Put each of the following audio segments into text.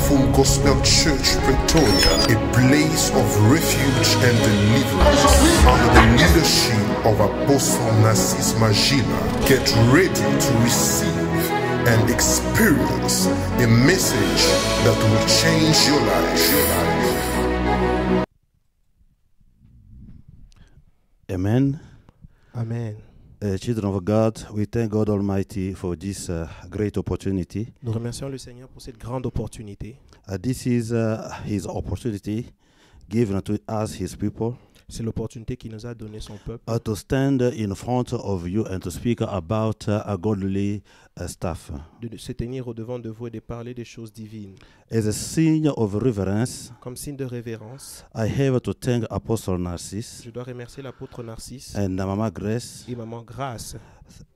Full Gospel Church Pretoria, a place of refuge and deliverance. Under the leadership of Apostle Narcisse Magila, get ready to receive and experience a message that will change your life. Amen. Amen. Children of God, we thank God Almighty for this great opportunity. Nous remercions le Seigneur pour cette grande opportunité. This is His opportunity given to us, His people, C'est l'opportunité qu'il nous a donné son peuple to stand in front of you and to speak about a godly stuff. de se tenir au-devant de vous et de parler des choses divines. As a sign of reverence, Comme signe de révérence, I have to thank Apostle Narcisse je dois remercier l'apôtre Narcisse and Mama Grace. et Maman Grâce.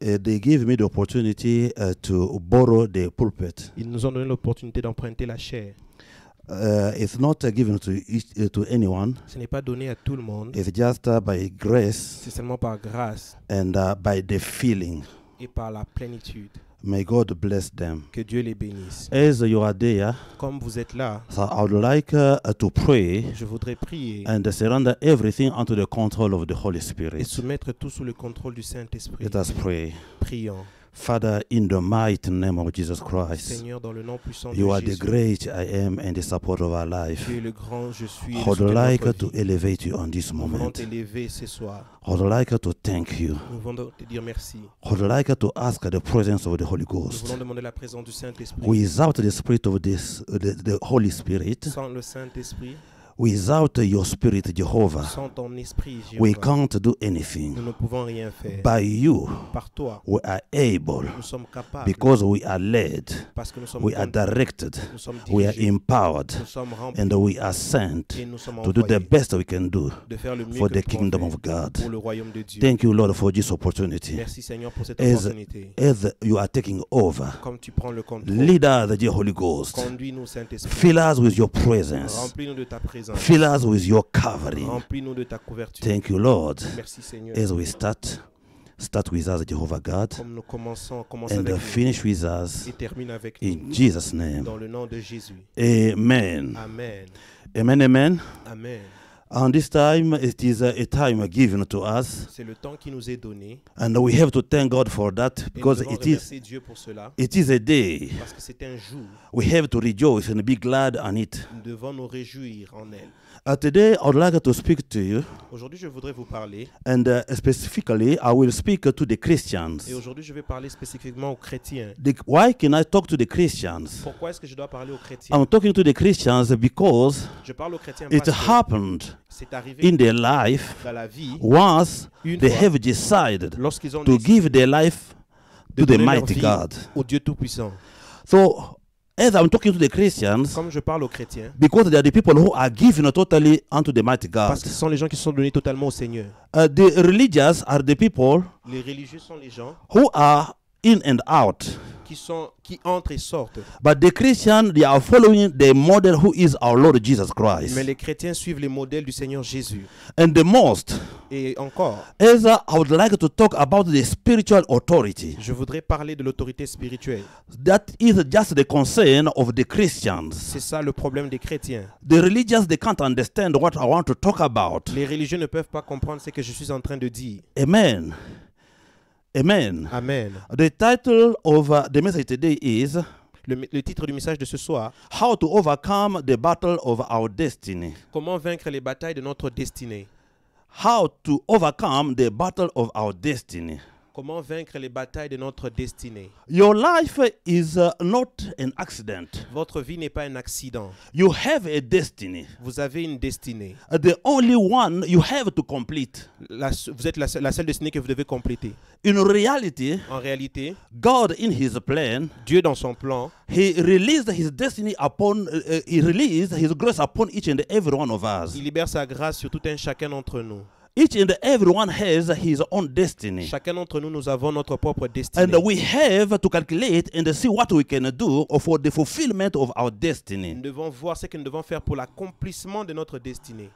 They give me the opportunity to borrow the pulpit. Ils nous ont donné l'opportunité d'emprunter la chair. It's not given to anyone. Ce n'est pas donné à tout le monde. It's just by grace C'est seulement par grâce and by the feeling. et par la plénitude. May God bless them. Que Dieu les bénisse. As you are there, Comme vous êtes là, so I would like to pray je voudrais prier and surrender everything under the control of the Holy et Spirit. soumettre tout sous le contrôle du Saint-Esprit. Let us pray. Prions. Father, in the mighty name of Jesus Christ, Seigneur, dans le nom puissant de you are the Jésus, great I am and the support of our life. tu es le grand je suis. I Et le would soutien de like notre to vie. elevate you on this Nous voulons moment. t'élever ce soir. I would like to thank you. Nous voulons te dire merci. I would like to ask the presence of the Holy Nous Ghost. voulons demander la présence du Saint-Esprit. Without the Spirit of the Holy Spirit, Sans le Saint-Esprit, without your Spirit, Jehovah, sans ton esprit, we Jéhovah, can't do nous anything. ne pouvons rien faire. By you, Par toi, we are able nous sommes capables. because we are led, Parce que nous sommes we are conduits, directed, nous sommes we are dirigés, empowered, nous sommes remplis and we are sent et nous sommes to do the envoyés best we can do de faire le mieux for que the nous pouvons kingdom faire of God. pour le royaume de Dieu. Thank you, Lord, for this opportunity. Merci Seigneur pour cette As, opportunité. as you are taking over, Comme tu prends le contrôle, lead us, the Holy Ghost. conduis-nous Saint-Esprit. Fill us with your presence. Remplis-nous de ta présence. Fill us with your covering. Remplis-nous de ta couverture. Thank you, Lord. Merci Seigneur. As we start with us, Jehovah God, Comme nous commence and avec nous finish with us et termine avec nous. in Jesus' name. Dans le nom de Jésus. Amen. Amen. Amen, amen. Amen. And this time, it is a time given to us, C'est le temps qui nous est donné. and we have to thank God for that Et nous because devons it is remercier Dieu pour cela. a day. Parce que c'est un jour. We have to rejoice and be glad on it. Nous devons nous réjouir en elle. Today, I would like to speak to you, Aujourd'hui, je voudrais vous parler. and specifically, I will speak to the Christians. Et aujourd'hui, je vais parler spécifiquement aux chrétiens. Why can I talk to the Christians? Pourquoi est-ce que je dois parler aux chrétiens? I'm talking to the Christians because Je parle aux chrétiens it parce que happened c'est arrivé in their life dans la vie once une they fois have decided lorsqu'ils ont to décidé give their life de to the donner leur mighty vie God. au Dieu Tout-Puissant. So, as I'm talking to the Christians, Comme je parle aux chrétiens, because they are the people who are given totally unto the mighty God. parce que ce sont les gens qui sont donnés totalement au Seigneur. The religious are the people Les religieux sont les gens who are in and out. qui entrent et sortent. But the Christian, they are following the model who is our Lord Jesus Mais Christ. les chrétiens suivent les modèles du Seigneur Jésus. And the most, Et encore, as I would like to talk about the spiritual authority. je voudrais parler de l'autorité spirituelle. That is just the concern of the Christians. C'est ça le problème des chrétiens. The religious, they can't understand what I want to talk about. Les religieux ne peuvent pas comprendre ce que je suis en train de dire. Amen. Amen. Amen. The title of the message today is Le titre du message de ce soir, How to Overcome the Battle of Our Destiny. comment vaincre les batailles de notre destinée. How to overcome the battle of our destiny. Comment vaincre les batailles de notre destinée. Your life is not an accident. Votre vie n'est pas un accident. You have a destiny. Vous avez une destinée. The only one you have to complete. Vous êtes la seule destinée que vous devez compléter. In reality, En réalité, God in his plan, Dieu dans son plan, he released his destiny upon, he released his grace upon each and every one of us. il libère sa grâce sur tout un chacun d'entre nous. Each and everyone has his own destiny. Chacun d'entre nous, nous avons notre propre destinée. And we have to calculate and see what we can do for the fulfillment of our destiny. Nous devons voir ce que nous devons faire pour l'accomplissement de notre destinée.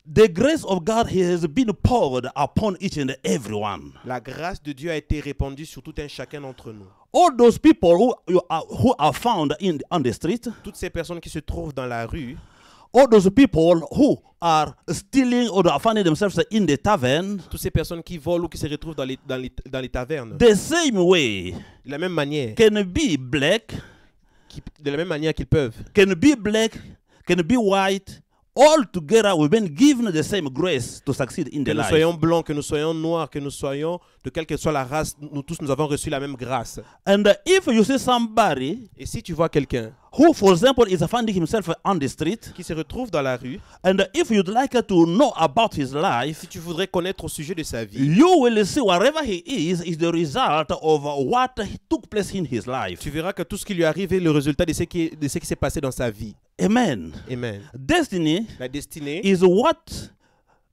The grace of God has been poured upon each and every one. La grâce de Dieu a été répandue sur tout un chacun d'entre nous. All those people who are found on the street, Toutes ces personnes qui se trouvent dans la rue, all those people who are stealing or are finding themselves in the tavern, toutes ces personnes qui volent ou qui se retrouvent dans les tavernes, the same way de la même manière, can be black, de la même manière qu'ils peuvent, can be black, can be white. All together we've been given the same grace to succeed in que the nous life. soyons blancs, que nous soyons noirs, que nous soyons de quelle que soit la race, nous tous nous avons reçu la même grâce. And if you see somebody Et si tu vois quelqu'un who, for example, is finding himself on the street, qui se retrouve dans la rue, and if you'd like to know about his life, si tu voudrais connaître au sujet de sa vie, you will see wherever he is the result of what took place in his life. tu verras que tout ce qui lui arrive est le résultat de ce qui s'est passé dans sa vie. Amen. Amen. Destiny La destinée, is what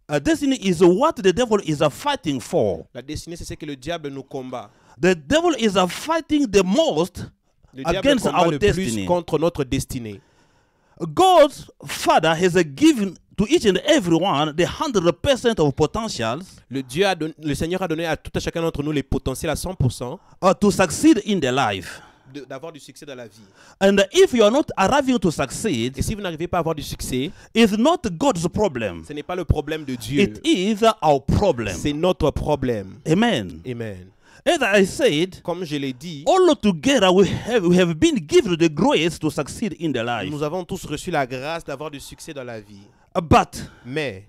the devil is fighting for. la destinée, c'est ce que le diable nous combat. The devil is fighting the most Le diable against combat our le destiny. plus contre notre destinée. God's Father has given to each and every one the 100% of potentials Le Seigneur a donné à tout à chacun d'entre nous les potentiels à 100% to succeed in their life. d'avoir du succès dans la vie. And if you are not arriving to succeed, Et si vous n'arrivez pas à avoir du succès, it's not God's problem. ce n'est pas le problème de Dieu. It is our problem. C'est notre problème. Amen. Amen. As I said, Comme je l'ai dit, all together we have been given the grace to succeed in the life. nous avons tous reçu la grâce d'avoir du succès dans la vie. But Mais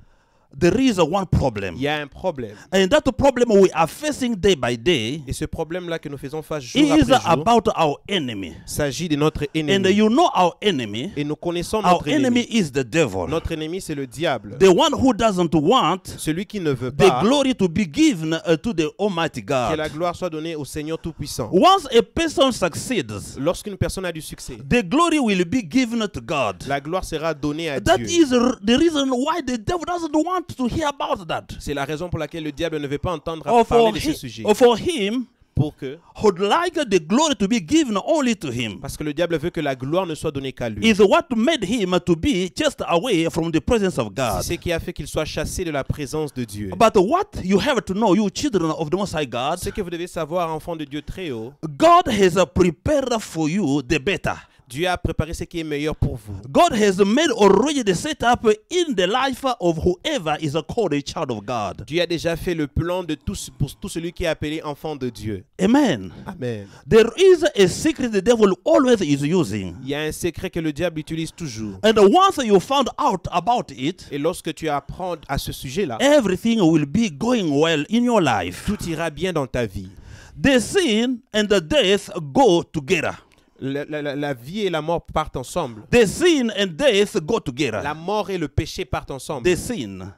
there is one problem. il y a un problème. And that problem we are facing day by day Et ce problème-là que nous faisons face jour is après jour about our enemy. s'agit de notre And ennemi. you know our enemy. Et nous connaissons Our notre enemy ennemi. is the devil. Notre ennemi, c'est le diable. The one who doesn't want Celui qui ne veut the pas glory to be given to the Almighty que la God. gloire soit donnée au Seigneur Tout-Puissant. Once a person succeeds, Lorsqu'une personne a du succès, the glory will be given to God. la gloire sera donnée à That Dieu. is the reason why the devil doesn't want to hear about that. C'est la raison pour laquelle le diable ne veut pas entendre Or parler for, de ce sujet. for him, Pour que, would like the glory to be given only to him. parce que le diable veut que la gloire ne soit donnée qu'à lui. Is what made him to be just away from the presence of God. C'est ce qui a fait qu'il soit chassé de la présence de Dieu. But what you have to know, you children of the Most High God, Ce que vous devez savoir, enfants de Dieu très haut, God has prepared for you the better. Dieu a préparé ce qui est meilleur pour vous. God has made already the setup in the life of whoever is called a child of God. Dieu a déjà fait le plan de pour tout celui qui est appelé enfant de Dieu. Amen. Amen. There is a secret the devil always is using. Il y a un secret que le diable utilise toujours. And once you found out about it, Et lorsque tu apprends à ce sujet-là, everything will be going well in your life. tout ira bien dans ta vie. The sin and the death go together. La vie et la mort partent ensemble. The sin and death go together. La mort et le péché partent ensemble. The sin,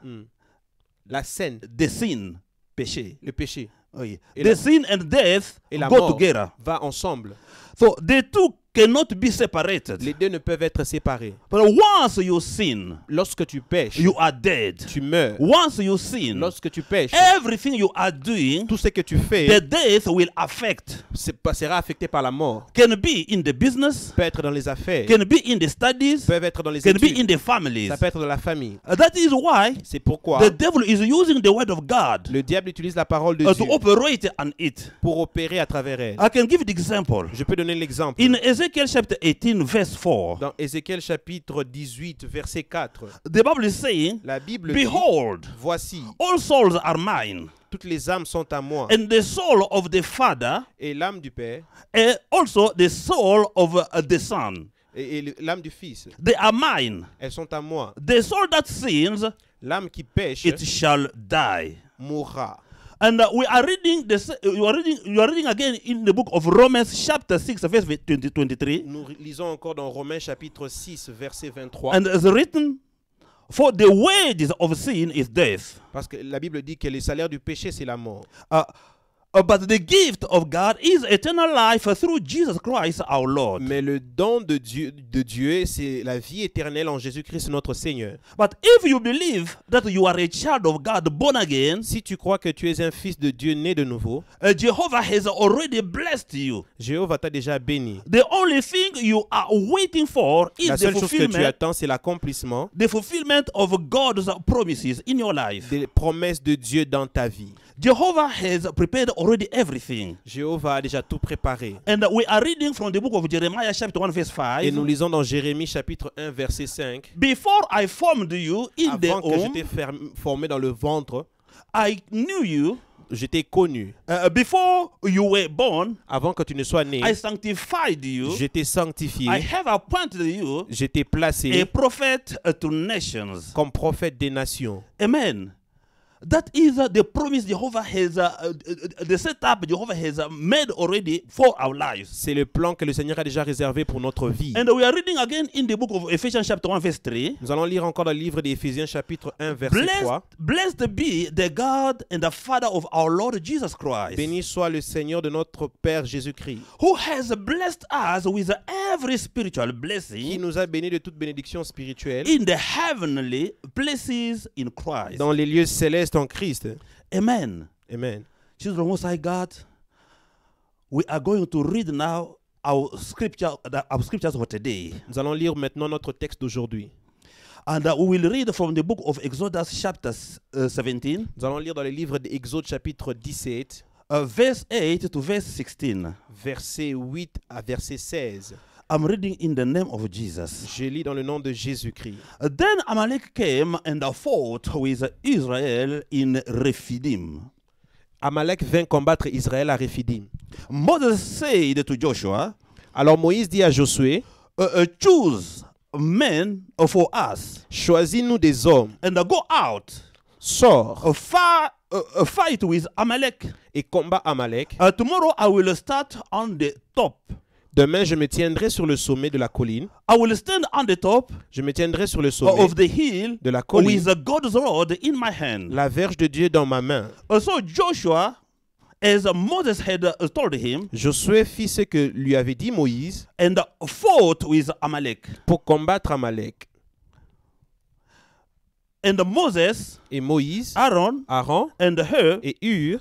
La scène, the sin, péché. le péché Oui. Et The la- sin and death et la go mort together. va ensemble. So the two cannot be separated. Les deux ne peuvent être séparés. But once you sin, Lorsque tu pêches, you are dead. tu meurs. Once you sin, Lorsque tu pêches, everything you are doing, tout ce que tu the fais death will affect. sera affecté par la mort. Can be in the business, Peut être dans les affaires, can be in the studies, peuvent être dans les can be in études, the families. ça peut être dans la famille. That is why C'est pourquoi the devil is using the word of God le diable utilise la parole de to Dieu operate on it. pour opérer à travers elle. I can give the example. Je peux donner l'exemple. In Ezekiel chapter 18, verse 4, Dans Ézéchiel chapitre 18, verset 4, the Bible is saying, la Bible dit, behold, voici, all souls are mine, toutes les âmes sont à moi, and the soul of the Father, et l'âme du Père, and also the soul of the Son. et l'âme du Fils, They are mine. elles sont à moi. The soul that sins, L'âme qui pêche it shall die. mourra. And we are reading this. You are reading again in the book of Romans, chapter 6, verse 23. Nous lisons encore dans Romains chapitre 6, verset 23. And it's written, "For the wages of sin is death." Parce que la Bible dit que le salaire du péché, c'est la mort. But the gift of God is eternal life through Jesus Christ our Lord. Mais le don de Dieu, c'est la vie éternelle en Jésus-Christ notre Seigneur. But if you believe that you are a child of God born again, Si tu crois que tu es un fils de Dieu né de nouveau, Jehovah has already blessed you. Jéhovah t'a déjà béni. The only thing you are waiting for is La the seule chose que tu fulfillment, attends, c'est l'accomplissement of God's promises in your life. des promesses de Dieu dans ta vie. Jehovah has prepared already everything. Jéhovah a déjà tout préparé. And we are reading from the book of Jeremiah chapter 1 verse Et 5. nous lisons dans Jérémie chapitre 1 verset 5. Before I formed you in the Avant que je womb, t'ai formé dans le ventre, I knew you. je t'ai connu. Before you were born, Avant que tu ne sois né, I sanctified you. je t'ai sanctifié. I have appointed you Je t'ai a placé prophet to nations. comme prophète des nations. Amen. That is the promise Jehovah has, the setup Jehovah has made already for our lives. C'est le plan que le Seigneur a déjà réservé pour notre vie. And we are reading again in the book of Ephesians chapter 1 verse 3. Nous allons lire encore dans le livre d'Éphésiens chapitre 1 verset 3. Blessed be the God and the Father of our Lord Jesus Christ, Béni soit le Seigneur de notre Père Jésus-Christ, who has blessed us with every spiritual qui blessing nous a bénis de toute bénédiction spirituelle in the heavenly places in Christ. dans les lieux célestes en Christ. Amen. Amen. Children of Most High God, we are going to read now our scriptures for today. Nous allons lire maintenant notre texte d'aujourd'hui. And we will read from the book of Exodus chapter 17, Nous allons lire dans le livre d'Exode chapitre 17, verse 8 to verse 16. verset 8 à verset 16. I'm reading in the name of Jesus. Je lis dans le nom de Jésus-Christ. Then Amalek came and fought with Israel in Rephidim. Amalek vint combattre Israël à Rephidim. Moses said to Joshua, Alors Moïse dit à Josué, choose men for us choisis-nous des hommes, and go out, sors fight with Amalek. et combat Amalek. Tomorrow I will start on the top. Demain, je me tiendrai sur le sommet de la colline. I will stand on the top Je me tiendrai sur le sommet of the hill de la colline, with God's rod in my hand. la verge de Dieu dans ma main. So Joshua, as Moses had told him, Josué fit ce que lui avait dit Moïse and fought with Amalek. pour combattre Amalek. And Moses, Et Moïse, Aaron, Aaron and Hur et Hur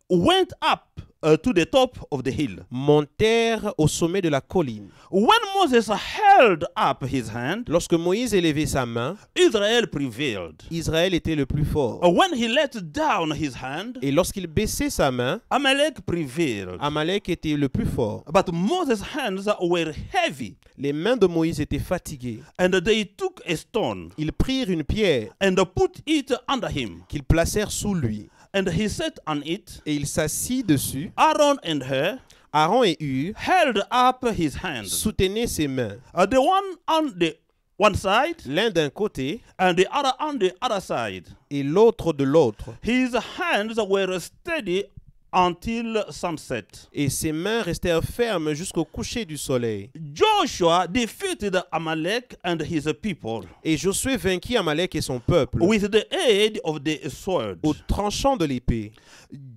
went up to the top of the hill. montèrent au sommet de la colline. When Moses held up his hand, Lorsque Moïse élevait sa main, Israel prevailed. Israël était le plus fort. When he let down his hand, Et lorsqu'il baissait sa main, Amalek prevailed. Amalek était le plus fort. But Moses' hands were heavy, Les mains de Moïse étaient fatiguées. and they took a stone Ils prirent une pierre and put it under him, qu'ils placèrent sous lui. and he sat on it. Et il s'assit dessus. Aaron and Hur Aaron et Hur held up his hands, soutenaient ses mains, the one on the one side l'un d'un côté and the other on the other side. et l'autre de l'autre. His hands were steady until sunset. Et ses mains restèrent fermes jusqu'au coucher du soleil. Joshua defeated Amalek and his people Et Josué vainquit Amalek et son peuple with the aid of the sword. au tranchant de l'épée.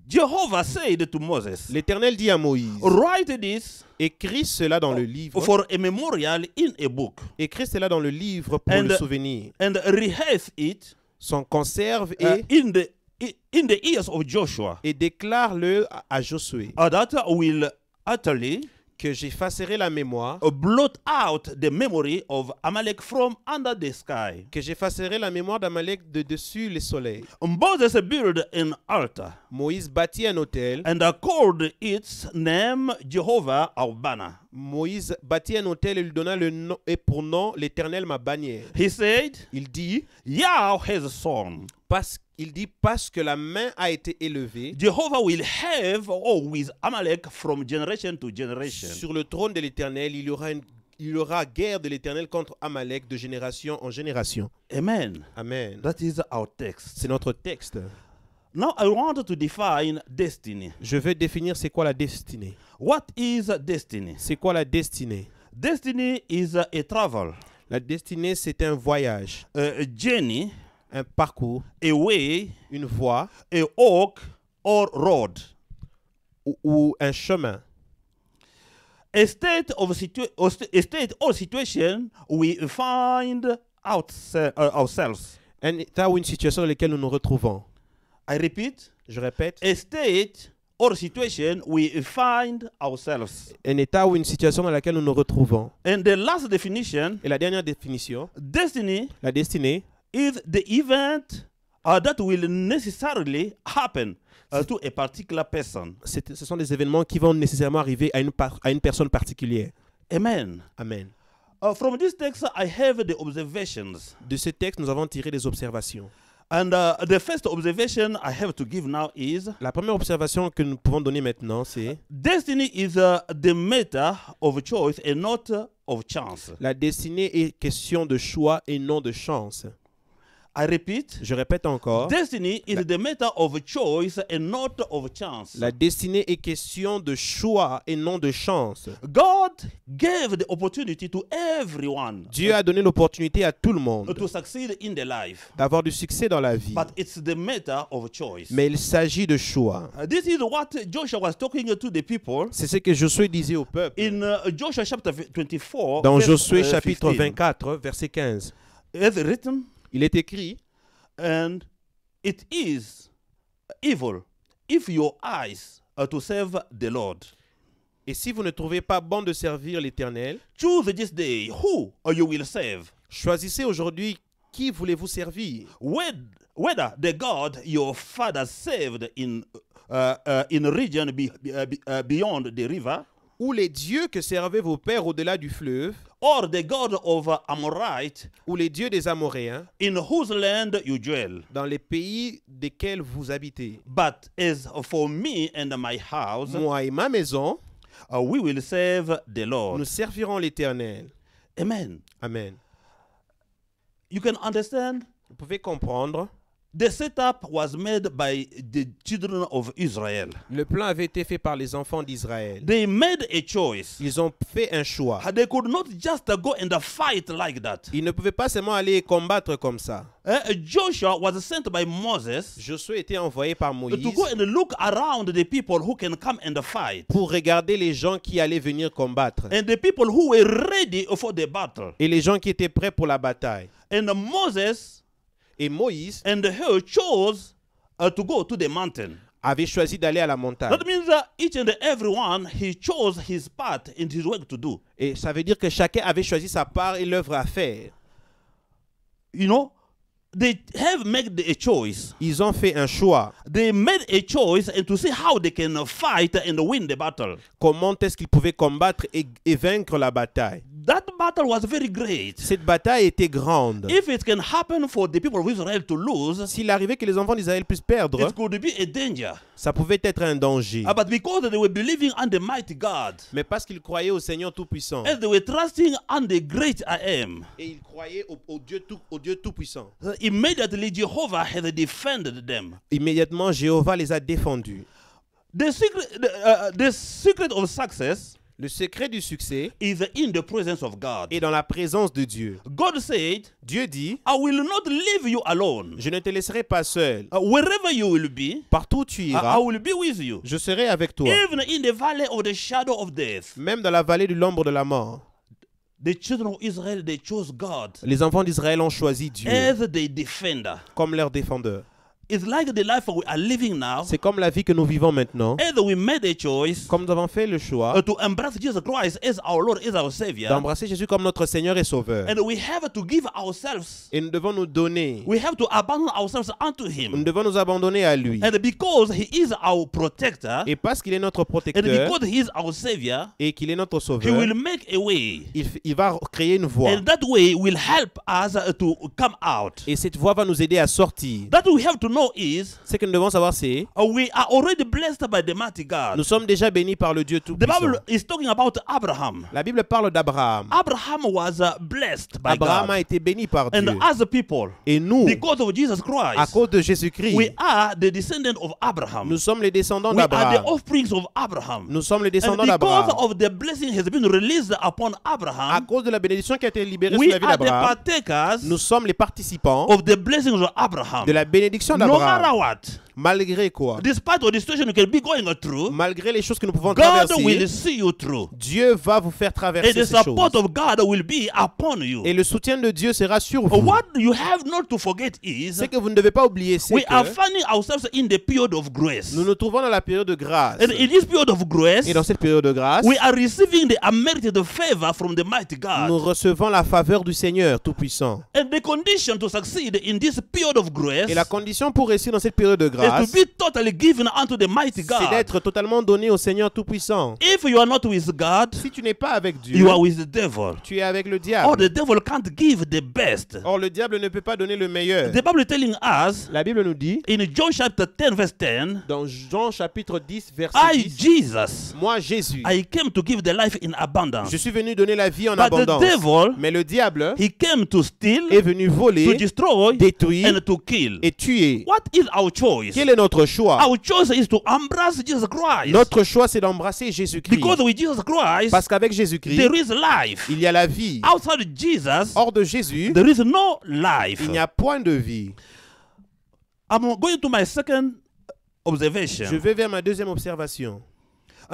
Jehovah said to Moses, L'Éternel dit à Moïse, write this écris cela dans le livre. for a memorial in a book, Écris cela dans le livre pour And- le souvenir. and rehearse it S'en conserve et in the ears of Joshua, déclare-le à Josué that will utterly que j'effacerai la mémoire, blot out the memory of Amalek from under the sky. que j'effacerai la mémoire d'Amalek de dessus les soleils. Moses built an altar Moïse bâtit un autel. and called its name Jehovah our banner. Moïse bâtit un autel et lui donna le nom, et pour nom l'Éternel ma bannière. He said, Il dit Yah has sworn, parce que la main a été élevée Jehovah will have with Amalek from generation to generation. sur le trône de l'Éternel, il y aura guerre de l'Éternel contre Amalek de génération en génération. Amen. Amen. That is our text. C'est notre texte. Now I want to define destiny. Je vais définir c'est quoi la destinée. What is destiny? C'est quoi la destinée? Destiny is a travel, La destinée, c'est un voyage, a journey, un parcours, a way, une voie, a walk or road. ou un chemin. A state or situation we find ourselves. Un état ou une situation dans laquelle nous nous retrouvons. I repeat, Je répète, a state or situation we find ourselves. un état ou une situation dans laquelle nous nous retrouvons. And the last definition, Et la dernière définition, destiny la destinée, is the event that will necessarily happen to a particular person. ce sont des événements qui vont nécessairement arriver à une personne particulière. Amen. Amen. From this text, I have the observations. De ce texte, nous avons tiré des observations. And the first observation I have to give now is La première observation que nous pouvons donner maintenant, c'est destiny is the matter of choice and not of chance. la destinée est question de choix et non de chance. I repeat, Je répète encore, destiny is the matter of choice and not of chance. la destinée est question de choix et non de chance. God gave the opportunity to everyone Dieu a donné l'opportunité à tout le monde to succeed in their life, d'avoir du succès dans la vie. but it's the matter of choice. Mais il s'agit de choix. This is what Joshua was talking to the people C'est ce que Josué disait au peuple. in Joshua chapter 24. Dans verse, Josué chapitre 15. 24, verset 15. It's written, Il est écrit, and it is evil if your eyes are to serve the Lord. et si vous ne trouvez pas bon de servir l'Éternel, Choose this day who you will serve, choisissez aujourd'hui qui voulez-vous servir. whether the God your father served in region beyond the river, Ou les dieux que servaient vos pères au-delà du fleuve, or the God of Amorite ou les dieux des Amoréens, in whose land you dwell. dans les pays desquels vous habitez. But as for me and my house, Moi et ma maison, we will serve the Lord. nous servirons l'Éternel. Amen. Amen. You can understand? Vous pouvez comprendre, The setup was made by the children of Israel. le plan avait été fait par les enfants d'Israël. They made a choice. Ils ont fait un choix. They could not just go and fight like that. Ils ne pouvaient pas seulement aller combattre comme ça. Joshua was sent by Moses Josué était envoyé par Moïse to go and look around the people who can come and fight, pour regarder les gens qui allaient venir combattre and the people who were ready for the battle. et les gens qui étaient prêts pour la bataille. And Moses Et Moïse and her chose to go to the mountain. avait choisi d'aller à la montagne. That means that each and every one, he chose his part and his work to do. Et ça veut dire que chacun avait choisi sa part et l'œuvre à faire. You know, they have made a choice. Ils ont fait un choix. They made a choice and to see how they can fight and win the battle. Comment est-ce qu'ils pouvaient combattre et vaincre la bataille? That battle was very great. Cette bataille était grande. If it can happen for the people of Israel to lose, S'il arrivait que les enfants d'Israël puissent perdre, it could be a danger. ça pouvait être un danger. But because they were believing on the mighty God, Mais parce qu'ils croyaient au Seigneur Tout-Puissant as they were trusting on the great I am, et ils croyaient au Dieu Tout-Puissant, immediately Jehovah had defended them. immédiatement Jéhovah les a défendus. The secret of success Le secret du succès is in the presence of God. est dans la présence de Dieu. God said, Dieu dit, I will not leave you alone. je ne te laisserai pas seul. Wherever you will be, Partout où tu I iras, will be with you. je serai avec toi. Even in the valley of the shadow of death. Même dans la vallée de l'ombre de la mort. The children of Israel, they chose God Les enfants d'Israël ont choisi Dieu as their defender. comme leur défendeur. It's like the life we are living now. C'est comme la vie que nous vivons maintenant. As we made a choice Comme nous avons fait le choix to embrace Jesus Christ as our Lord, as our Savior. d'embrasser Jésus comme notre Seigneur et Sauveur. And we have to give ourselves, Et nous devons nous donner. we have to abandon ourselves unto Nous Him. devons nous abandonner à lui. And because He is our protector, Et parce qu'il est notre and protecteur because He is our Savior, et qu'il est notre He Sauveur, will make a way. il va créer une voie. And that way will help us to come out. Et cette voie va nous aider à sortir. That we have to know is, Ce que nous devons savoir, c'est we are already blessed by the mighty God. nous sommes déjà bénis par le Dieu The Tout-Puissant. Bible is talking about Abraham. La Bible parle d'Abraham. Abraham was blessed by Abraham God. a été béni par And Dieu. as a people, Et nous, because of Jesus à Christ, cause de Jésus-Christ, we are the descendants of Abraham. nous sommes les descendants We are the d'Abraham. offsprings of Abraham. Nous sommes les And descendants because d'Abraham. of the blessing has been released upon À Abraham, cause de la bénédiction qui a été libérée sur we la vie are the d'Abraham, partakers nous sommes les participants of the blessings of Abraham. de la bénédiction No matter d'Abraham. what, Malgré quoi? Despite of the situation you can be going through, Malgré les choses que nous pouvons God traverser, will see you through. Dieu va vous faire And traverser the ces choses. support of God will be upon you. Et le soutien de Dieu sera sur vous. What you have not to forget is, Ce que vous ne devez pas oublier, c'est we are que finding ourselves in the period of grace. nous nous trouvons dans la période de grâce. And in this period of grace, Et dans cette période de grâce, we are receiving the unmerited favor from the mighty God. nous recevons la faveur du Seigneur Tout-Puissant. And the condition to succeed in this period of grace Et la condition pour réussir dans cette période de is grâce, to be totally given unto the mighty c'est God. d'être totalement donné au Seigneur Tout-Puissant. If you are not with God, Si tu n'es pas avec Dieu, you are with the devil. tu es avec le Or diable. the devil can't give the best. Or, le diable ne peut pas donner le meilleur. The Bible is telling us La Bible nous dit, in John chapter 10 verse 10, dans Jean chapitre 10, verset I, 10, Jesus, moi, Jésus, I came to give the life in abundance. je suis venu donner la vie en But the abondance. devil, Mais le diable he came to steal, est venu to voler, destroy, détruire and to kill. et tuer. What is our choice? Quel est notre choix? Our choice is to embrace Jesus Christ. Notre choix, c'est d'embrasser Jésus-Christ. Because with Jesus Christ, Parce qu'avec Jésus-Christ, there is life. il y a la vie. Outside Jesus, Hors de Jésus, there is no life. il n'y a point de vie. I'm going to my second Je observation. vais vers ma deuxième observation.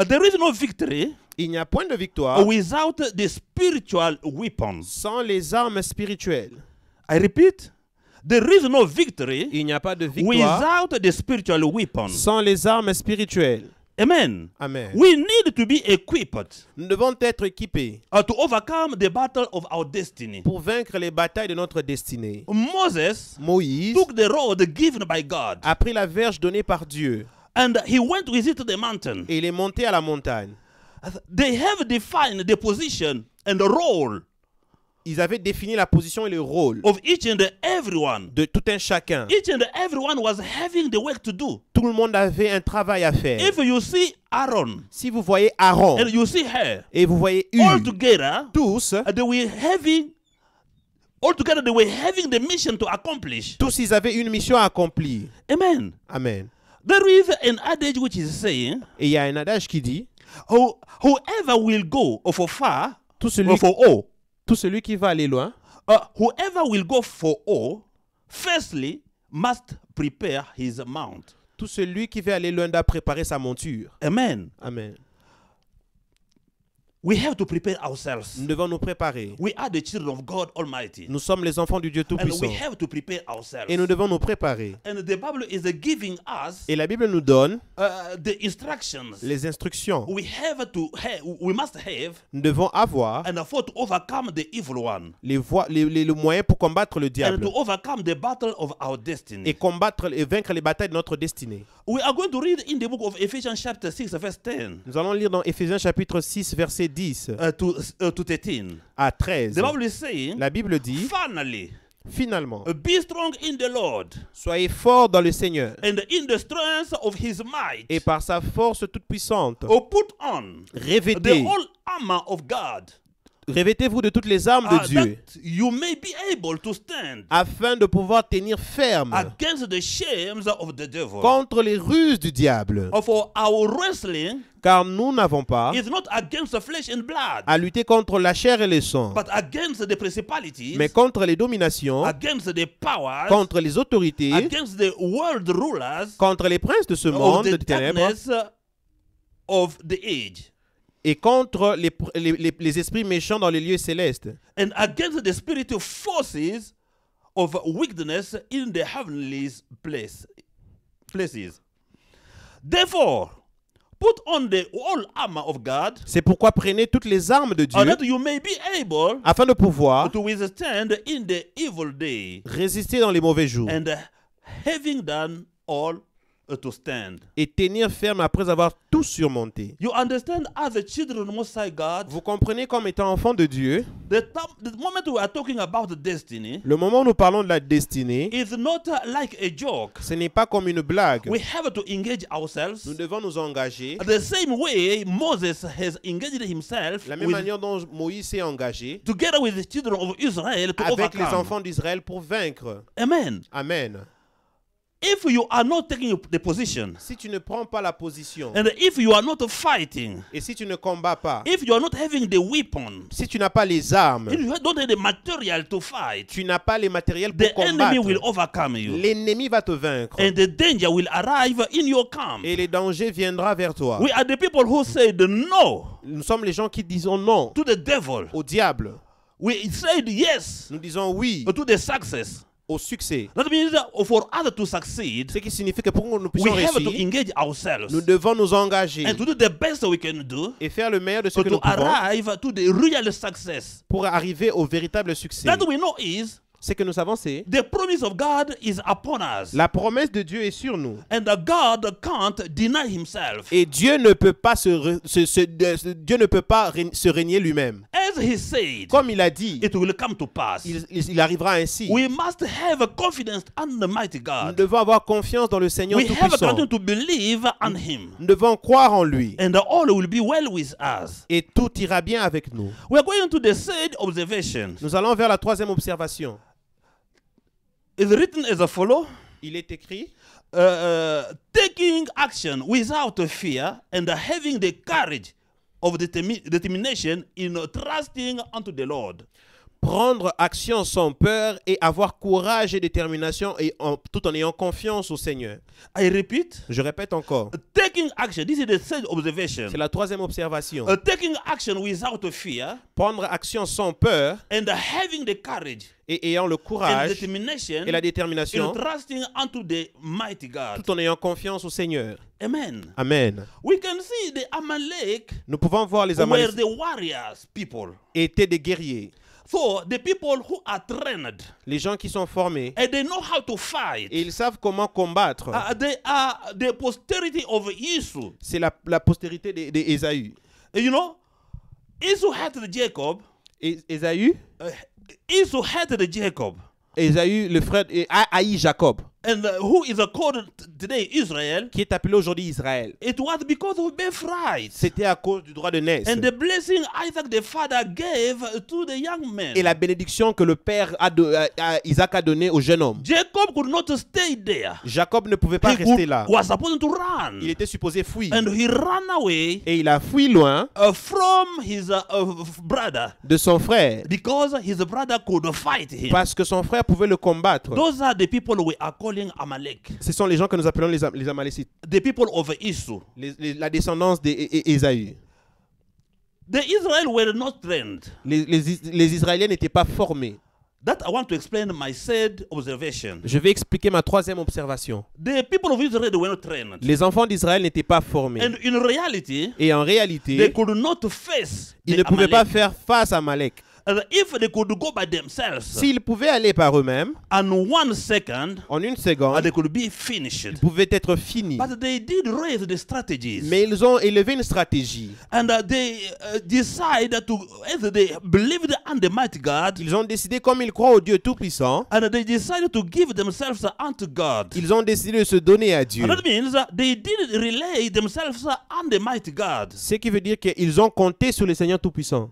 There is no victory Il n'y a point de victoire without the spiritual weapons. sans les armes spirituelles. I repeat, there is no victory Il n'y a pas de victoire without the spiritual weapons. sans les armes spirituelles. Amen. Amen. We need to be equipped Nous devons être équipés to overcome the battle of our destiny. pour vaincre les batailles de notre destinée. Moses Moïse took the road given by God, a pris la verge donnée par Dieu and he went with it to the mountain. et il est monté à la montagne. They have defined the position and the role Ils avaient défini la position et le rôle of each and every one. de tout un chacun. Each and everyone was having the work to do. Tout le monde avait un travail à faire. If you see Aaron Si vous voyez Aaron and you see her, et vous voyez all Hur, together, tous they were having the mission to accomplish. ils avaient une mission à accomplir. Amen. Amen. There is an adage which is saying, Et il y a un adage qui dit, whoever will go for far, tout celui, or for all, tout celui qui va aller loin, whoever will go for all, firstly must prepare his mount. tout celui qui veut aller loin doit préparer sa monture. Amen. Amen. We have to prepare ourselves. Nous devons nous préparer. We are the children of God Almighty. Nous sommes les enfants du Dieu And Tout-Puissant. we have to prepare ourselves. Et nous devons nous préparer. And the Bible is giving us Et la Bible nous donne the instructions les instructions. we must have Nous devons avoir and for to overcome the evil one les moyens pour combattre le and diable to overcome the battle of our destiny. et vaincre les batailles de notre destinée. We are going to read in the book of Ephesians chapter 6 verse 10 Nous allons lire dans Éphésiens chapitre 6 verset 10 to 13. à 13. The Bible is saying, La Bible dit, finally, finalement, be strong in the Lord soyez forts dans le Seigneur and in the strength of his might. et par sa force toute puissante. Put on the whole armor of God. Revêtez-vous de toutes les armes de Dieu that you may be able to stand afin de pouvoir tenir ferme against the shames of the devil. contre les ruses du diable. For our wrestling Car nous n'avons pas is not against flesh and blood, à lutter contre la chair et le sang, but against the principalities, mais contre les dominations, against the powers, contre les autorités, against the world rulers contre les princes de ce of monde the de ténèbres darkness of the age, et contre les esprits méchants dans les lieux célestes and against the spiritual forces of wickedness in the heavenly places. Therefore, put on the whole armor of God, C'est pourquoi prenez toutes les armes de Dieu that you may be able afin de pouvoir to withstand in the evil day, résister dans les mauvais jours and having done all, to stand. et tenir ferme après avoir tout surmonté. You understand, as a children of Most High God, Vous comprenez comme étant enfant de Dieu, the moment we are talking about destiny le moment où nous parlons de la destinée, is not like a joke. ce n'est pas comme une blague. We have to engage Nous ourselves devons nous engager the same way Moses has engaged himself la même with, manière dont Moïse s'est engagé together with the children of Israel to avec les overcome. enfants d'Israël pour vaincre. Amen. Amen. if you are not taking the position, si tu ne prends pas la position, and if you are not fighting, et si tu ne combats pas, if you are not having the weapon, si tu n'as pas les armes, if you don't have the material to fight, tu n'as pas les matériels pour the enemy will combattre, overcome you. l'ennemi va te vaincre. And the danger will arrive in your camp. Et les dangers viendront vers toi. We are the people who said no Nous sommes les gens qui disons non to the devil. au diable. We said yes Nous disons oui to the success. au succès. That means that for others to succeed, Ce qui signifie que pour que nous we puissions have to réussir, engage ourselves nous devons nous engager and to do the best we can do et faire le meilleur de ce que to nous pouvons arrive to the real success. pour arriver au véritable succès. That we know is Ce que nous savons, c'est the promise of God is upon us. la promesse de Dieu est sur nous. And God can't deny himself. Et Dieu ne peut pas Dieu ne peut pas se régner lui-même. As he said, Comme il a dit, it will come to pass. il arrivera ainsi. We must have confidence in the mighty Nous God. devons avoir confiance dans le Seigneur We have Tout-Puissant. continue to believe on him. Nous devons croire en lui. And all will be well with us. Et tout ira bien avec nous. We are going to the third observation. Nous allons vers la troisième observation. It's written as a follow. Il est écrit, Taking action without fear and having the courage of determination in trusting unto the Lord. prendre action sans peur et avoir courage et détermination tout en ayant confiance au Seigneur. I repeat. Je répète encore. Taking action. This is the third observation. C'est la troisième observation. Taking action without fear Prendre action sans peur and having the courage et ayant le and courage determination et la in détermination trusting unto the mighty God. tout en ayant confiance au Seigneur. Amen. Amen. We can see the Amalek Nous pouvons voir les were Amalécites the warriors people. étaient des guerriers. So the people who are trained Les gens qui sont formés and they know how to fight. et ils savent comment combattre. They are the posterity of Esau. C'est la postérité d'Ésaü. You know, Esau hated Jacob. Ésaü, Esau hated Jacob. Ésaü, le frère, haït Jacob, And who is called today Israel? qui est appelé aujourd'hui Israël. It was because of birthright. C'était à cause du droit de naissance. And the blessing Isaac the father gave to the young man. Et la bénédiction que le père Isaac a donnée au jeune homme. Jacob could not stay there. Jacob ne pouvait pas rester là. Was supposed to run. Il était supposé fuir. And he ran away Et il a fui loin from his brother de son frère. because his brother could fight him. Parce que son frère pouvait le combattre. Those are the people we are calling Amalek. Ce sont les gens que nous appelons les Amalécites. The people of Esau. La descendance d'Ésaü. The Israel were not trained. Les Israéliens n'étaient pas formés. That I want to explain my third observation. Je vais expliquer ma troisième observation. The people of Israel were not trained. Les enfants d'Israël n'étaient pas formés. And in reality, Et en they réalité, could not face ils the ne pouvaient pas Amalek. faire face à Amalek. And if they could go by themselves, S'ils pouvaient aller par eux-mêmes, and 1 second, en une seconde, they could be finished. ils pouvaient être finis. But they did raise the strategies. Mais ils ont élevé une stratégie. And they decided to, as they believed on the mighty God, Ils ont décidé, comme ils croient au Dieu Tout-Puissant, and they decided to give themselves unto God. ils ont décidé de se donner à Dieu. And that means they didn't rely themselves on the mighty God. Ce qui veut dire qu'ils ont compté sur le Seigneur Tout-Puissant.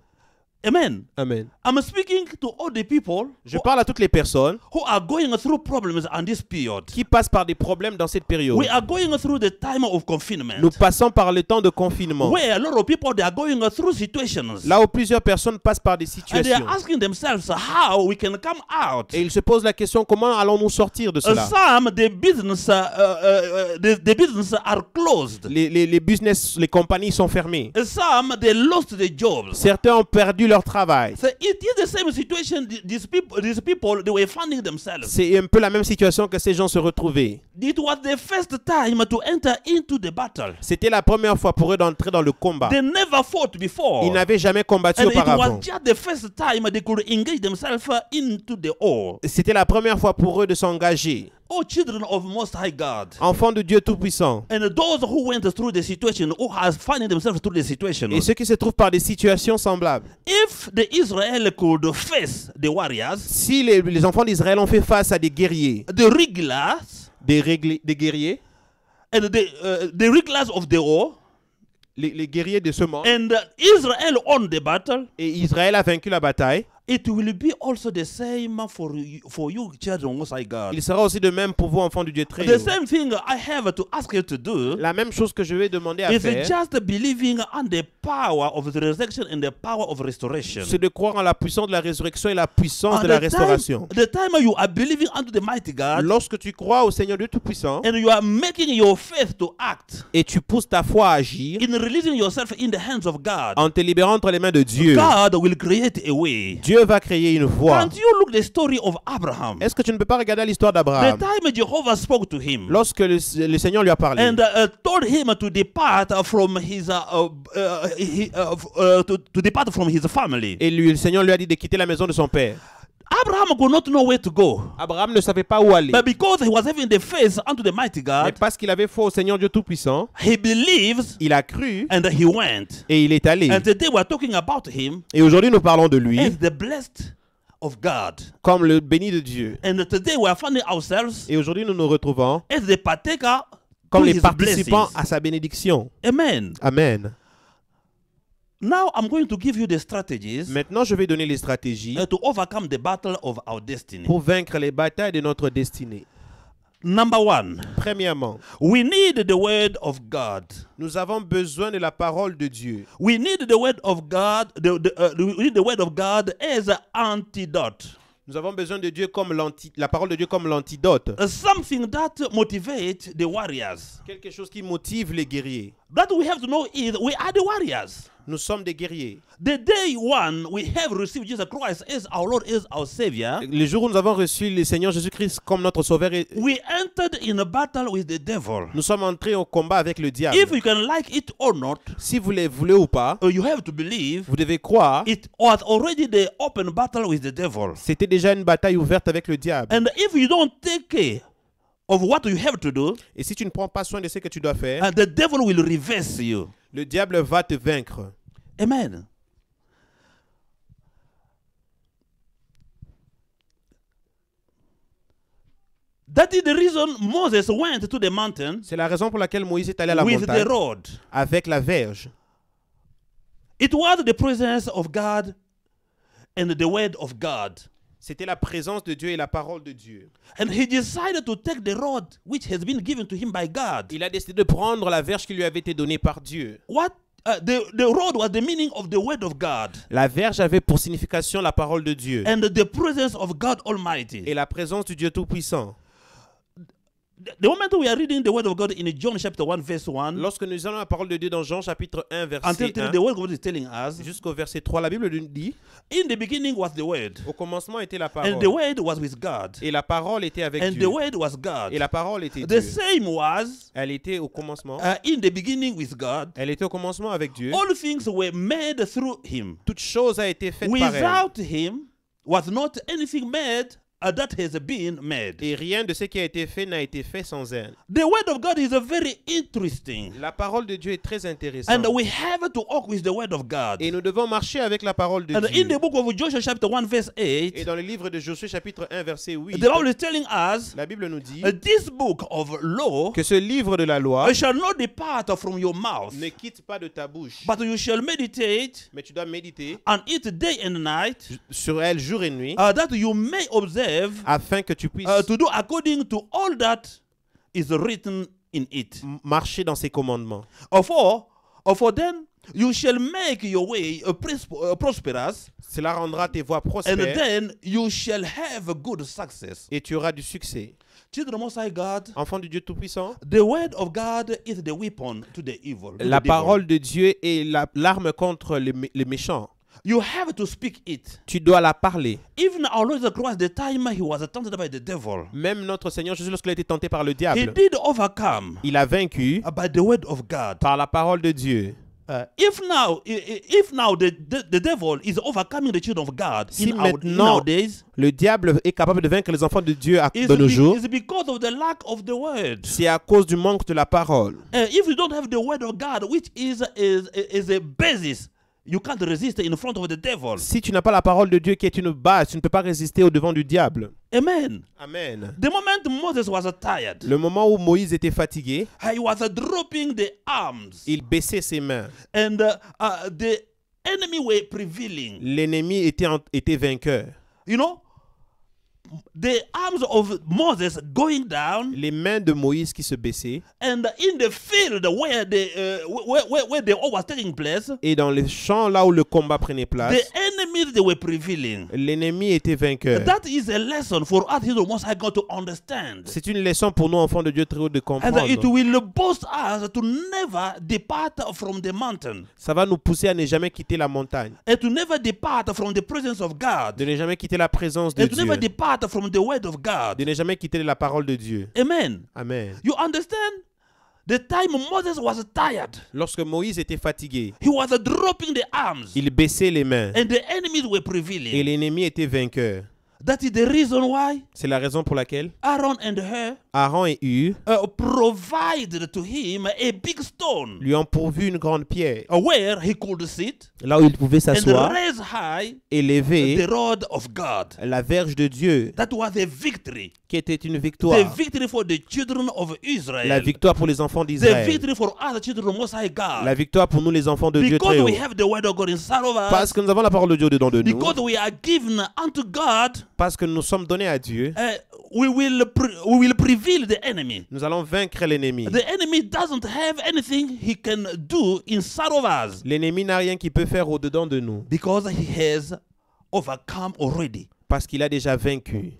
Amen. Amen. I'm speaking to all the people Je parle à toutes les personnes who are going through problems on this period. qui passent par des problèmes dans cette période. We are going through the time of confinement, Nous passons par le temps de confinement. where a lot of people they are going through situations, Là où plusieurs personnes passent par des and they situations. are asking themselves how we can come out. Et ils se posent la question, comment allons-nous sortir de cela? Some the business the business are closed. Les business, les compagnies sont fermées. Some they lost their jobs. Certains ont perdu leur travail. So it is the same situation. These people, they were finding themselves. C'est un peu la même situation que ces gens se retrouvaient. It was the first time to enter into the battle. C'était la première fois pour eux d'entrer dans le combat. They never fought before. Ils n'avaient jamais combattu And it auparavant. was just the first time they could engage themselves into the war. C'était la première fois pour eux de s'engager. Oh, children of Most High God. Enfants de Dieu Tout-Puissant. And those who went through the situation, who has finding themselves through the situation. Et ceux qui se trouvent par des situations semblables. If the Israel could face the warriors, Si les enfants d'Israël ont fait face à des guerriers, the regulars, des guerriers, and the regulars of the war, les guerriers de ce monde, and Israel won the battle, et Israël a vaincu la bataille, It will be also the same for you children of Most High God. Il sera aussi de même pour vous, enfants du Dieu très The haut. same thing I have to ask you to do La même chose que je vais demander à is faire, just believing on the power of the resurrection and the power of restoration. c'est de croire en la puissance de la résurrection et la puissance And de la restauration. the time you are believing unto the mighty God Lorsque tu crois au Seigneur Dieu Tout-Puissant and you are making your faith to act et tu pousses ta foi à agir in releasing yourself in the hands of God, en te libérant entre les mains de Dieu, God will create a way. Dieu va créer une voie. Can't you look the story of Abraham? Est-ce que tu ne peux pas regarder l'histoire The d'Abraham? time Jehovah spoke to him Lorsque le Seigneur lui a parlé and told him to depart from his to depart from his family. et le Seigneur lui a dit de quitter la maison de son père. Abraham could not know where to go, Abraham ne savait pas où aller. but because he was having the faith unto the mighty Mais God, parce qu'il avait foi au Seigneur Dieu Tout-Puissant, he believes il a cru and he went. et il est allé. And today we are talking about him Et aujourd'hui, nous parlons de lui as the blessed of God. comme le béni de Dieu. And today we are finding ourselves Et aujourd'hui, nous nous retrouvons as the partaker comme to les his participants blessings. à sa bénédiction. Amen. Amen. Now I'm going to give you the strategies Maintenant, je vais donner les stratégies to overcome the battle of our destiny. pour vaincre les batailles de notre destinée. Number one, Premièrement, we need the word of God. nous avons besoin de la parole de Dieu. We need the word of God. We need the word of God as an antidote. Nous avons besoin de Dieu comme la parole de Dieu comme l'antidote. Something that motivates the warriors. Quelque chose qui motive les guerriers. That we have to know is we are the warriors. Nous sommes des guerriers. The day one we have received Jesus Christ as our Lord, as our Savior, Le jour où nous avons reçu le Seigneur Jésus-Christ comme notre sauveur, we entered in a battle with the devil. nous sommes entrés au combat avec le diable. If you can like it or not, Si vous le voulez ou pas, you have to believe vous devez croire. it was already the open battle with the devil. C'était déjà une bataille ouverte avec le diable. And if you don't take care of what you have to do, Et si tu ne prends pas soin de ce que tu dois faire, the devil will reverse you. le diable va te vaincre. Amen. That is the reason Moses went to the mountain C'est la raison pour laquelle Moïse est allé à la with the montagne rod. avec la verge. It was the presence of God and the word of God. C'était la présence de Dieu et la parole de Dieu. And he decided to take the rod which has been given to him by God. Il a décidé de prendre la verge qui lui avait été donnée par Dieu. What the rod was the meaning of the word of God La verge avait pour signification la parole de Dieu and the presence of God Almighty. et la présence du Dieu Tout-Puissant. The moment we are reading the word of God in John chapter 1 verse 1 Lorsque nous allons la parole de Dieu dans Jean chapitre 1 verset until 1 the word of God is telling us, jusqu'au verset 3, la Bible nous dit: in the beginning was the word, au commencement était la and the parole word was with God, et la parole était avec and Dieu the word was God. et la parole était The Dieu. same was Elle était au commencement. in the beginning with God. Elle était au commencement avec Dieu. All things were made through him. Toute chose a été faite par elle. Without him was not anything made that has been made. Et rien de ce qui a été fait n'a été fait sans elle. The word of God is very interesting. La parole de Dieu est très intéressante. And we have to walk with the word of God. Et nous devons marcher avec la parole de And Dieu. in the book of Joshua chapter 1 verse Et 8, dans le livre de Josué chapitre 1 verset 8, the Bible is telling us, la Bible nous dit this book of law que ce livre de la loi shall not depart from your mouth, ne quitte pas de ta bouche, but you shall meditate mais tu dois méditer on it day and night, sur elle jour et nuit, that you may observe afin que tu puisses to do according to all that is written in it. marcher dans ses commandements. For then you shall make your way prosperous, Cela rendra tes voies and prospères then you shall have good success. et tu auras du succès. Children of Most High God, Enfant du Dieu Tout-Puissant, the word of God is the weapon to the evil. to la the devil. parole de Dieu est l'arme contre les méchants. You have to speak it. Tu dois la parler. Even our Lord Jesus Christ, the time he was tempted by the devil, Même notre Seigneur Jésus, lorsqu'il a été tenté par le he diable, did overcome il a vaincu by the word of God. par la parole de Dieu. If now the devil is overcoming the children of God Si in maintenant our days, le diable est capable de vaincre les enfants de Dieu de nos jours, it's because of the lack of the word. c'est à cause du manque de la parole. If you don't have the word of God, which is a basis, you can't resist in front of the devil. Si tu n'as pas la parole de Dieu qui est une base, tu ne peux pas résister au devant du diable. Amen. Amen. The moment Moses was tired, Le moment où Moïse était fatigué, he was dropping the arms, il baissait ses mains. and enemy were prevailing. L'ennemi était vainqueur. You know, the arms of Moses going down, Les mains de Moïse qui se baissaient, and in the field where the war was taking place, et dans les champs là où le combat prenait place, the enemies they were prevailing. l'ennemi était vainqueur. That is a lesson for us here, Most High God, to understand. C'est une leçon pour nous, enfants de Dieu très haut, de And it comprendre. will boost us to never depart from the mountain, Ça va nous pousser à ne jamais quitter la montagne, and to never depart from the presence of God, de ne jamais quitter la présence de and to Dieu, never depart from the word of God. de ne jamais quitter la parole de Dieu. Amen. Amen. You understand? The time Moses was tired, Lorsque Moïse était fatigué, he was dropping the arms, il baissait les mains and the enemies were et prevailing. l'ennemi était vainqueur. That is the reason why C'est la raison pour laquelle Aaron and Hur Aaron et Hur provided to him a big stone lui ont pourvu une grande pierre, where he could sit là où il pouvait and s'asseoir raise high et the lever rod of God. la verge de Dieu, That was a victory. qui était une The victoire. victory for the children of Israel. La victoire pour les enfants The d'Israël. victory for us, the children of Most High God. La victoire pour nous, les enfants de Dieu Because très haut. we have the word of God inside of us. Parce que nous avons la parole de Dieu dedans de nous. Because we are given unto God. Parce que nous sommes donnés à Dieu. We will prevail the enemy. Nous allons vaincre l'ennemi. The enemy doesn't have anything he can do inside of us L'ennemi n'a rien qu'il peut faire au-dedans de nous. because he has overcome already. Parce qu'il a déjà vaincu.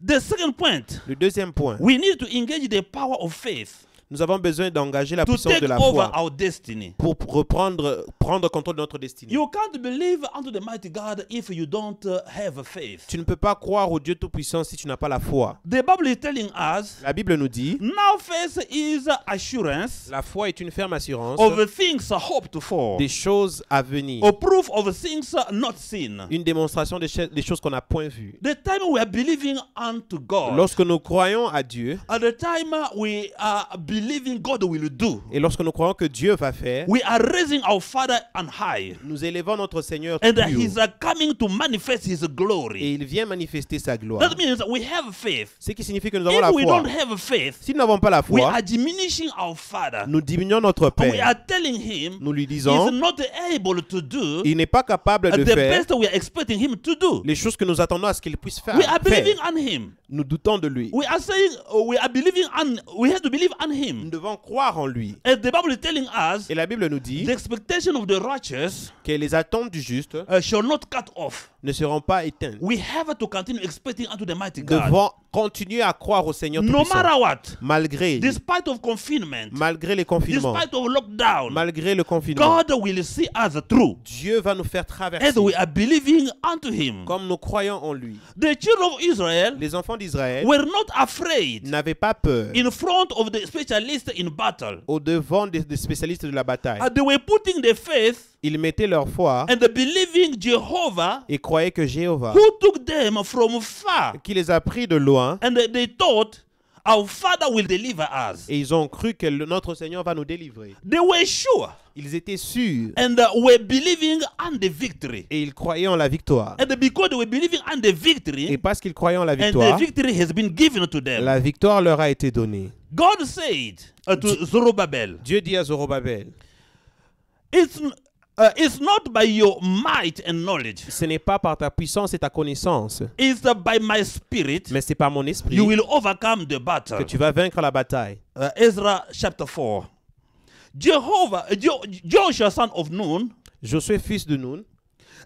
The second point, Le deuxième point, we need to engage the power of faith nous avons besoin d'engager la to puissance take de la over foi our destiny. pour prendre contrôle de notre destinée. You can't believe unto the mighty God if you don't have faith. Tu ne peux pas croire au Dieu Tout-Puissant si tu n'as pas la foi. The Bible is telling us La Bible nous dit, now faith is assurance la foi est une ferme assurance of things hoped for, des choses à venir. or proof of things not seen. Une démonstration des choses qu'on n'a point vues. The time we are believing unto God, Lorsque nous croyons à Dieu at the time we are believing God will do, et lorsque nous croyons que Dieu va faire, we are raising our Father on high, nous élevons notre Seigneur and plus He's haut. coming to manifest His Et glory. il vient manifester sa gloire. That means we have faith. Ce qui signifie que nous avons la If we foi. don't have faith, Si nous n'avons pas la we foi, are diminishing our Father. nous diminuons notre We Père. are telling Him Nous lui He's disons, not able to do il n'est pas capable de the faire best we are expecting Him to do. les choses que nous attendons à ce qu'il puisse faire. We are believing on Him. Nous doutons de lui. We are saying we are believing on. We have to believe on Nous Him. devons croire en lui. As the Bible is telling us, Et la Bible nous dit the expectation of the righteous que les attentes du juste shall not cut off. ne seront pas éteintes. We have to continue expecting unto the mighty Nous God, devons continuer à croire au Seigneur no Tout-Puissant. matter what, Malgré despite of confinement, malgré les confinements, despite of lockdown. malgré le confinement, God will see us through Dieu va nous faire traverser as we are believing unto Him. comme nous croyons en lui. The children of Israel Les enfants d'Israël were not afraid n'avaient pas peur in front of the specialists in battle. au devant des spécialistes de la bataille. They were putting their faith Ils mettaient leur foi and believing Jehovah, et croyaient que Jéhovah, who took them from far, qui les a pris de loin, and they thought our Father will deliver us. et ils ont cru que notre Seigneur va nous délivrer. They were sure Ils étaient sûrs and were believing on the victory. et ils croyaient en la victoire. And because they were believing on the victory, Et parce qu'ils croyaient en la and the victoire, victory has been given to them. la victoire leur a été donnée. God said to Zerubbabel, Dieu dit à Zorobabel, it's not by your might and knowledge, ce n'est pas par ta puissance et ta connaissance, it's by my spirit mais c'est par mon esprit you will overcome the battle. que tu vas vaincre la bataille. Ezra chapter 4. Joshua son of Nun Josué, fils de Nun,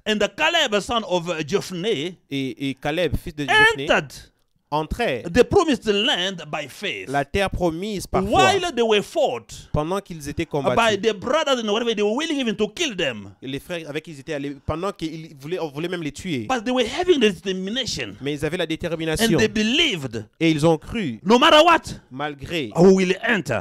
and Caleb son of Jephthah et Caleb, fils de Jephthé, entered entrèrent the promised land by faith, la terre promise par foi while they were fought pendant qu'ils étaient by combattus. their brothers and whatever, they were willing even to kill them, Les frères avec qui ils étaient allés, pendant on voulait même les tuer. but they were having the determination Mais ils avaient la and détermination they believed et ils ont cru, no matter what we will enter,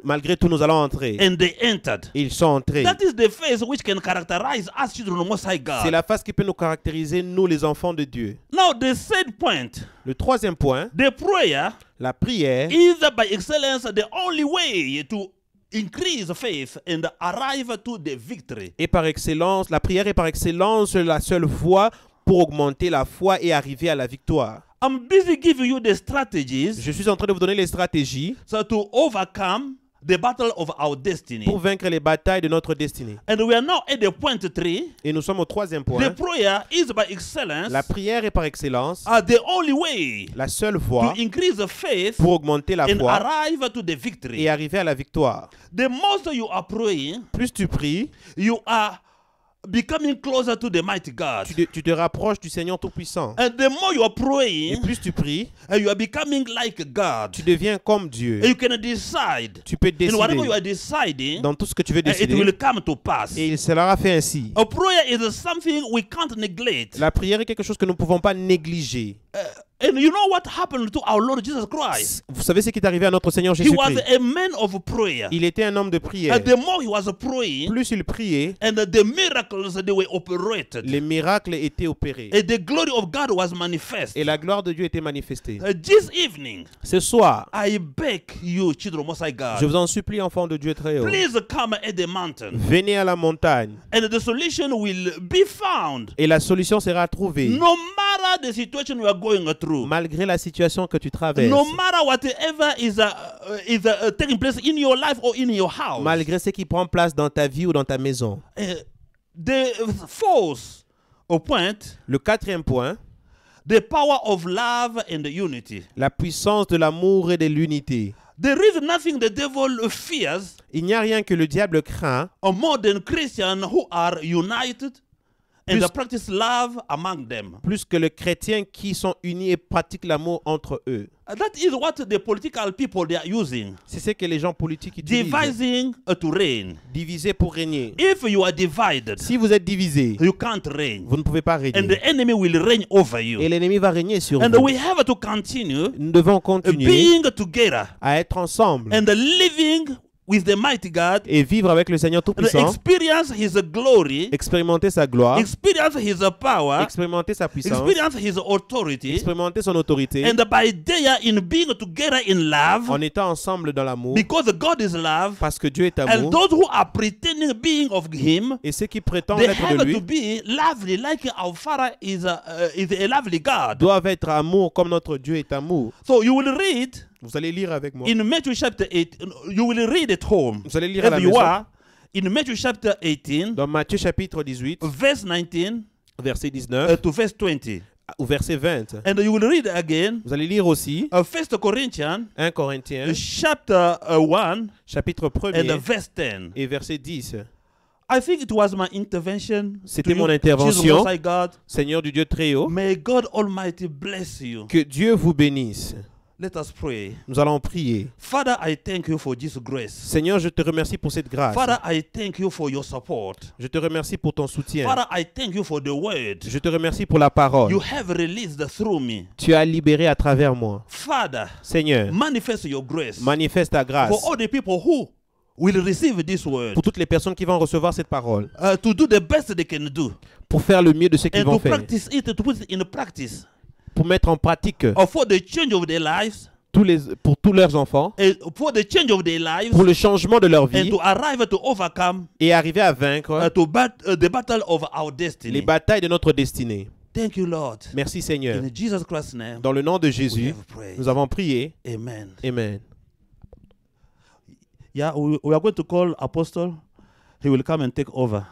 malgré tout nous allons entrer. and they entered. Ils sont entrés. That is the phase which can characterize us children of Most High C'est God. la phase qui peut nous caractériser, nous les enfants de Dieu. Now the third point, Le troisième point, the prayer la prière is by excellence the only way to increase faith and arrive to the victory. est par excellence, la prière est par excellence la seule voie pour augmenter la foi et arriver à la victoire. I'm busy giving you the strategies Je suis en train de vous donner les stratégies so to overcome the battle of our destiny. pour vaincre les batailles de notre destinée. And we are now at the point 3. Et nous sommes au troisième point. The prayer is by excellence La prière est par excellence the only way la seule to voie increase the faith pour augmenter la and foi arrive to the victory. et arriver à la victoire. The more you are praying, Plus tu pries, you are becoming closer to the mighty God. tu te rapproches du Seigneur Tout-Puissant. And the more you are Et praying, plus tu pries, you are becoming like God. tu deviens comme Dieu. And you can decide. Tu peux And whatever you décider are deciding, dans tout ce que tu veux it décider. will come to pass. Et il sera fait ainsi. A prayer is something we can't neglect. La prière est quelque chose que nous ne pouvons pas négliger. And you know what happened to our Lord Jesus Christ? Vous savez ce qui est arrivé à notre Seigneur He was Jésus-Christ? a man of prayer. Il était un homme de prière. And the more he was praying, Plus il priait, and the miracles they were operated, les miracles étaient opérés. and the glory of God was manifest. Et la gloire de Dieu était manifestée. This evening, Ce soir, I beg you, children of Most High je God, vous en supplie, enfants de Dieu très haut, please come at the mountain, venez à la montagne and the solution will be found. et la solution sera trouvée. No matter the situation we are going through, Malgré la situation que tu traverses, no matter whatever is taking place in your life or in your house, malgré ce qui prend place dans ta vie ou dans ta maison. the fourth point, Le quatrième point, the power of love and unity. la puissance de l'amour et de l'unité. There is nothing the devil fears Il n'y a rien que le diable craint more than Christians who are united and Plus- practice love among them. plus que les chrétiens qui sont unis et pratiquent l'amour entre eux. That is what the political people they are using, C'est ce que les gens politiques utilisent. devising to reign. Diviser pour régner. If you are divided, Si vous êtes divisé, you can't reign, vous ne pouvez pas and régner. the enemy will reign over you. Et l'ennemi va régner sur And vous. we have to continue Nous devons continuer being together à être ensemble and living with the mighty God, et vivre avec le Seigneur and Tout-Puissant, experience His glory, expérimenter sa gloire, experience His power, expérimenter sa puissance, experience His authority, expérimenter son autorité, and by there in being together in love, en étant ensemble dans l'amour, because God is love, parce que Dieu est and amour. those who are pretending being of Him, Et ceux qui prétendent they être have de to lui be lovely, like our Father is a lovely God. doivent être amour comme notre Dieu est amour. So you will read Vous allez lire avec moi. in Matthew chapter 8, you will read at home, Vous allez lire à la if you maison. are, in Matthew chapter 18, Dans Matthieu chapitre 18, verse 19 verset 19 to verse 20. au verset 20. And you will read again Vous allez lire aussi 1 Corinthians 1 Corinthiens chapter 1 chapitre and 1er verse 10. et verset 10. I think it was my intervention. C'était to mon you, intervention. Jesus Most High God. Seigneur du Dieu très haut, May God Almighty bless you. que Dieu vous bénisse. Let us pray. Nous allons prier. Father, I thank you for this grace. Seigneur, je te remercie pour cette grâce. Father, I thank you for your support. Je te remercie pour ton soutien. Father, I thank you for the word Je te remercie pour la parole. you have released through me. Tu as libéré à travers moi. Father, Seigneur, manifest your grace manifeste ta grâce for all the people who will receive this word, pour toutes les personnes qui vont recevoir cette parole, to do the best they can do, pour faire le mieux de ce qu'ils and vont to faire, practice it, to put it in practice, pour mettre en pratique for the change of their lives, pour tous leurs enfants, for the change of their lives, pour le changement de leur and vie to arrive to overcome et arriver à vaincre the battle of our les destiny. batailles de notre destinée. Thank you, Lord. Merci Seigneur. In Jesus Christ's name, Dans le nom de we Jésus, have prayed. nous avons prié. Amen. Amen. Yeah, we are going to call Apostle. He will come and take over.